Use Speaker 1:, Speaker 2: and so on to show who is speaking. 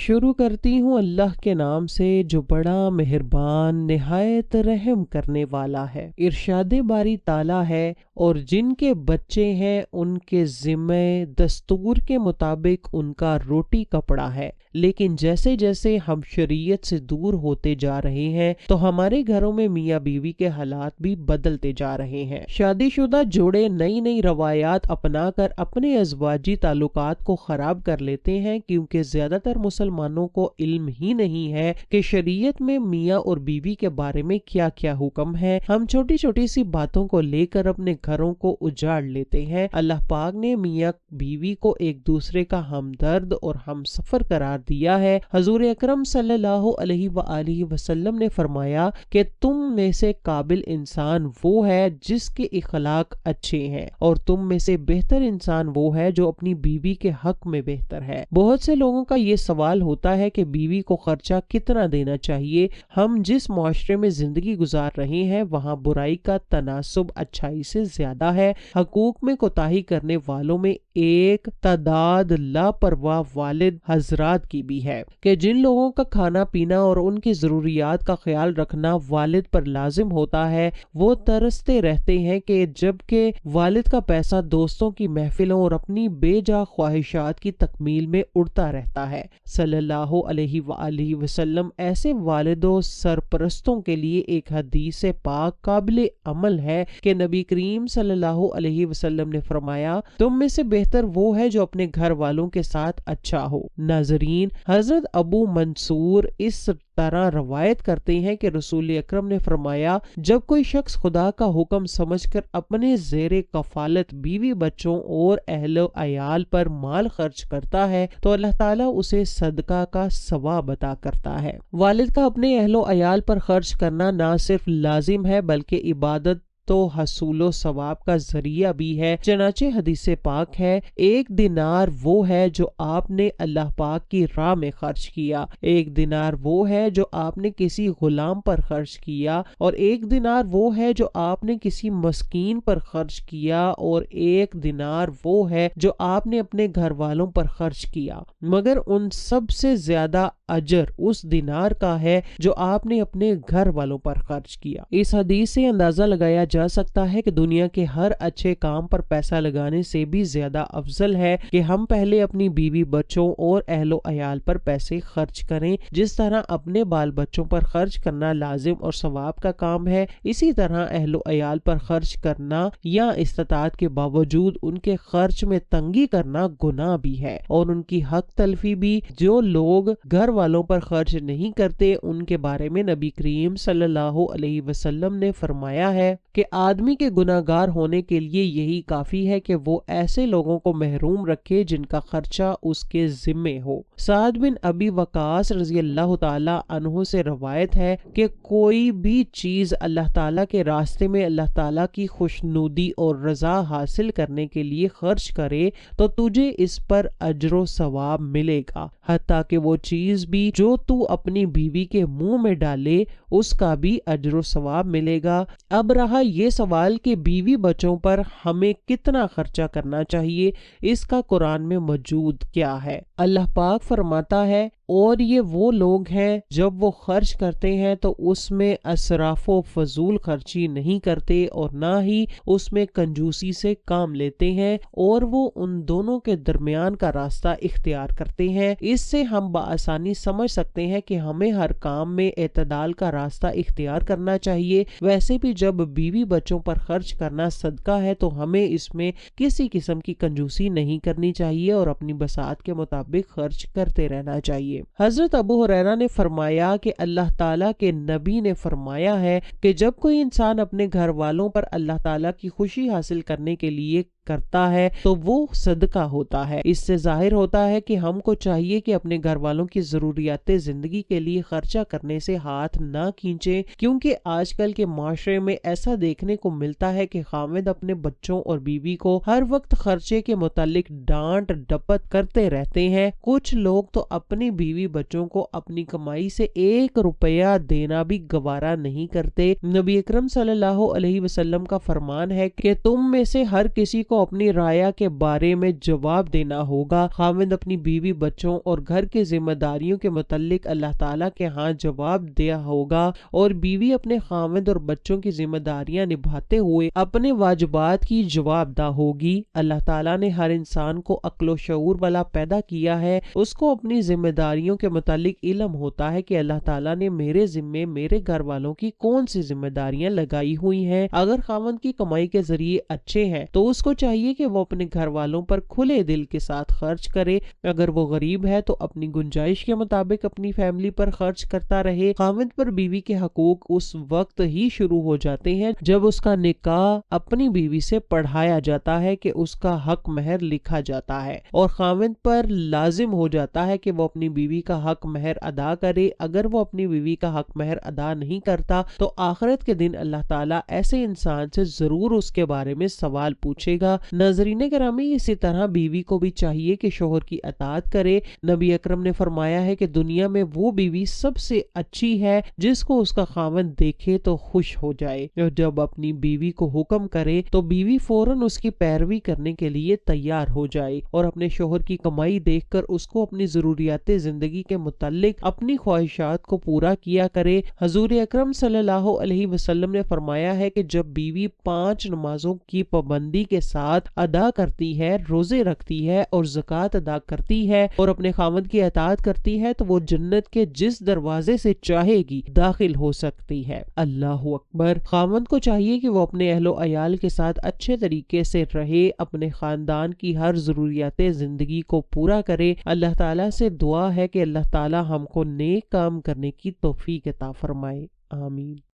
Speaker 1: شروع کرتی ہوں اللہ کے نام سے جو بڑا مہربان نہایت رحم کرنے والا ہے۔ ارشاد باری تعالیٰ ہے، اور جن کے بچے ہیں ان کے ذمہ دستور کے مطابق ان کا روٹی کپڑا ہے، لیکن جیسے جیسے ہم شریعت سے دور ہوتے جا رہے ہیں تو ہمارے گھروں میں میاں بیوی کے حالات بھی بدلتے جا رہے ہیں۔ شادی شدہ جوڑے نئی نئی روایات اپنا کر اپنے ازواجی تعلقات کو خراب کر لیتے ہیں، کیونکہ زیادہ تر مسلمانوں کو علم ہی نہیں ہے کہ شریعت میں میاں اور بیوی کے بارے میں کیا کیا حکم ہے۔ ہم چھوٹی چھوٹی سی باتوں کو لے کر اپنے گھروں کو اجاڑ لیتے ہیں۔ اللہ پاک نے میاں بیوی کو ایک دوسرے کا ہمدرد اور ہم سفر قرار دیا ہے۔ حضور اکرم صلی اللہ علیہ وآلہ وسلم نے فرمایا کہ تم میں سے قابل انسان وہ ہے جس کے اخلاق اچھے ہیں، اور تم میں سے بہتر انسان وہ ہے جو اپنی بیوی کے حق میں بہتر ہے۔ بہت سے لوگوں کا یہ سوال ہوتا ہے کہ بیوی کو خرچہ کتنا دینا چاہیے۔ ہم جس معاشرے میں زندگی گزار رہے ہیں وہاں برائی کا تناسب اچھائی سے زیادہ ہے۔ حقوق میں کوتاہی کرنے والوں میں ایک تعداد لاپرواہ والد حضرات کی بھی ہے کہ جن لوگوں کا کھانا پینا اور ان کی ضروریات کا خیال رکھنا والد پر لازم ہوتا ہے وہ ترستے رہتے ہیں کہ جبکہ والد کا پیسہ دوستوں کی محفلوں اور اپنی بے جا خواہشات کی تکمیل میں اڑتا رہتا ہے۔ صلی اللہ علیہ وآلہ وسلم ایسے والد و سرپرستوں کے لیے ایک حدیث پاک قابل عمل ہے کہ نبی کریم صلی اللہ علیہ وسلم نے فرمایا، تم میں سے بہتر وہ ہے جو اپنے گھر والوں کے ساتھ اچھا ہو۔ ناظرین، حضرت ابو منصور اس طرح روایت کرتے ہیں کہ رسول اکرم نے فرمایا، جب کوئی شخص خدا کا حکم سمجھ کر اپنے زیر کفالت بیوی بچوں اور اہل و عیال پر مال خرچ کرتا ہے تو اللہ تعالیٰ اسے صدقہ کا ثواب عطا کرتا ہے۔ والد کا اپنے اہل و عیال پر خرچ کرنا نہ صرف لازم ہے بلکہ عبادت تو حصول و ثواب کا ذریعہ بھی ہے۔ چنانچہ حدیث پاک ہے، ایک دینار وہ ہے جو آپ نے اللہ پاک کی راہ میں خرچ کیا، ایک دینار وہ ہے جو آپ نے کسی غلام پر خرچ کیا، اور ایک دینار وہ ہے جو آپ نے کسی مسکین پر خرچ کیا، اور ایک دینار وہ ہے جو آپ نے اپنے گھر والوں پر خرچ کیا، مگر ان سب سے زیادہ اجر اس دینار کا ہے جو آپ نے اپنے گھر والوں پر خرچ کیا۔ اس حدیث سے اندازہ لگایا جا سکتا ہے کہ دنیا کے ہر اچھے کام پر پیسہ لگانے سے بھی زیادہ افضل ہے کہ ہم پہلے اپنی بیوی بچوں اور اہل و عیال پر پیسے خرچ کریں۔ جس طرح اپنے بال بچوں پر خرچ کرنا لازم اور ثواب کا کام ہے، اسی طرح اہل و عیال پر خرچ کرنا یا استطاعت کے باوجود ان کے خرچ میں تنگی کرنا گناہ بھی ہے، اور ان کی حق تلفی بھی۔ جو لوگ گھر والوں پر خرچ نہیں کرتے ان کے بارے میں نبی کریم صلی اللہ علیہ وسلم نے فرمایا ہے کہ آدمی کے گناہگار ہونے کے لیے یہی کافی ہے کہ وہ ایسے لوگوں کو محروم رکھے جن کا خرچہ اس کے ذمے ہو۔ سعد بن ابی وقاص رضی اللہ تعالی عنہ سے روایت ہے کہ کوئی بھی چیز اللہ تعالیٰ کے راستے میں اللہ تعالیٰ کی خوشنودی اور رضا حاصل کرنے کے لیے خرچ کرے تو تجھے اس پر اجر و ثواب ملے گا، حتیٰ کہ وہ چیز بھی جو تو اپنی بیوی کے منہ میں ڈالے اس کا بھی اجر و ثواب ملے گا۔ اب رہا یہ سوال کہ بیوی بچوں پر ہمیں کتنا خرچہ کرنا چاہیے، اس کا قرآن میں موجود کیا ہے؟ اللہ پاک فرماتا ہے، اور یہ وہ لوگ ہیں جب وہ خرچ کرتے ہیں تو اس میں اسراف و فضول خرچی نہیں کرتے اور نہ ہی اس میں کنجوسی سے کام لیتے ہیں، اور وہ ان دونوں کے درمیان کا راستہ اختیار کرتے ہیں۔ اس سے ہم بآسانی سمجھ سکتے ہیں کہ ہمیں ہر کام میں اعتدال کا راستہ اختیار کرنا چاہیے۔ ویسے بھی جب بیوی بچوں پر خرچ کرنا صدقہ ہے تو ہمیں اس میں کسی قسم کی کنجوسی نہیں کرنی چاہیے اور اپنی بساط کے مطابق خرچ کرتے رہنا چاہیے۔ حضرت ابو ہریرہ نے فرمایا کہ اللہ تعالیٰ کے نبی نے فرمایا ہے کہ جب کوئی انسان اپنے گھر والوں پر اللہ تعالیٰ کی خوشی حاصل کرنے کے لیے کرتا ہے تو وہ صدقہ ہوتا ہے۔ اس سے ظاہر ہوتا ہے کہ ہم کو چاہیے کہ اپنے گھر والوں کی ضروریات زندگی کے لیے خرچہ کرنے سے ہاتھ نہ کھینچیں، کیونکہ آج کل کے معاشرے میں ایسا دیکھنے کو ملتا ہے کہ خاوند اپنے بچوں اور بیوی کو ہر وقت خرچے کے متعلق ڈانٹ ڈپٹ کرتے رہتے ہیں۔ کچھ لوگ تو اپنی بیوی بچوں کو اپنی کمائی سے 1 روپیہ دینا بھی گوارا نہیں کرتے۔ نبی اکرم صلی اللہ علیہ وسلم کا فرمان ہے کہ تم میں سے ہر کسی کو کو اپنی رایا کے بارے میں جواب دینا ہوگا۔ خاوند اپنی بیوی، بچوں اور گھر کی ذمہ داریوں کے متعلق اللہ تعالیٰ کے ہاں جواب دیا ہوگا، اور بیوی اپنے خاوند اور بچوں کی ذمہ داریاں نبھاتے ہوئے اپنے واجبات کی جواب دہ ہوگی۔ اللہ تعالیٰ نے ہر انسان کو عقل و شعور والا پیدا کیا ہے، اس کو اپنی ذمہ داریوں کے متعلق علم ہوتا ہے کہ اللہ تعالیٰ نے میرے ذمے میرے گھر والوں کی کون سی ذمہ داریاں لگائی ہوئی ہیں۔ اگر خاوند کی کمائی کے ذریعے اچھے ہیں تو اس کو چاہیے کہ وہ اپنے گھر والوں پر کھلے دل کے ساتھ خرچ کرے۔ اگر وہ غریب ہے تو اپنی گنجائش کے مطابق اپنی فیملی پر خرچ کرتا رہے۔ خاوند پر بیوی کے حقوق اس وقت ہی شروع ہو جاتے ہیں جب اس کا نکاح اپنی بیوی سے پڑھایا جاتا ہے کہ اس کا حق مہر لکھا جاتا ہے، اور خاوند پر لازم ہو جاتا ہے کہ وہ اپنی بیوی کا حق مہر ادا کرے۔ اگر وہ اپنی بیوی کا حق مہر ادا نہیں کرتا تو آخرت کے دن اللہ تعالیٰ ایسے انسان سے ضرور اس کے بارے میں سوال پوچھے گا۔ ناظرین گرامی، اسی طرح بیوی کو بھی چاہیے کہ شوہر کی اطاعت کرے۔ نبی اکرم نے فرمایا ہے کہ دنیا میں وہ بیوی سب سے اچھی ہے جس کو اس کا خاوند دیکھے تو خوش ہو جائے، اور جب اپنی بیوی کو حکم کرے تو بیوی فوراً اس کی پیروی کرنے کے لیے تیار ہو جائے، اور اپنے شوہر کی کمائی دیکھ کر اس کو اپنی ضروریات زندگی کے متعلق اپنی خواہشات کو پورا کیا کرے۔ حضور اکرم صلی اللہ علیہ وسلم نے فرمایا ہے کہ جب بیوی 5 نمازوں کی پابندی کے ساتھ ادا کرتی ہے، روزے رکھتی ہے اور زکوٰۃ ادا کرتی ہے اور اپنے خاوند کی اطاعت کرتی ہے تو وہ جنت کے جس دروازے سے چاہے گی داخل ہو سکتی ہے۔ اللہ اکبر۔ خاوند کو چاہیے کہ وہ اپنے اہل و عیال کے ساتھ اچھے طریقے سے رہے، اپنے خاندان کی ہر ضروریات زندگی کو پورا کرے۔ اللہ تعالیٰ سے دعا ہے کہ اللہ تعالیٰ ہم کو نیک کام کرنے کی توفیق عطا فرمائے۔ آمین۔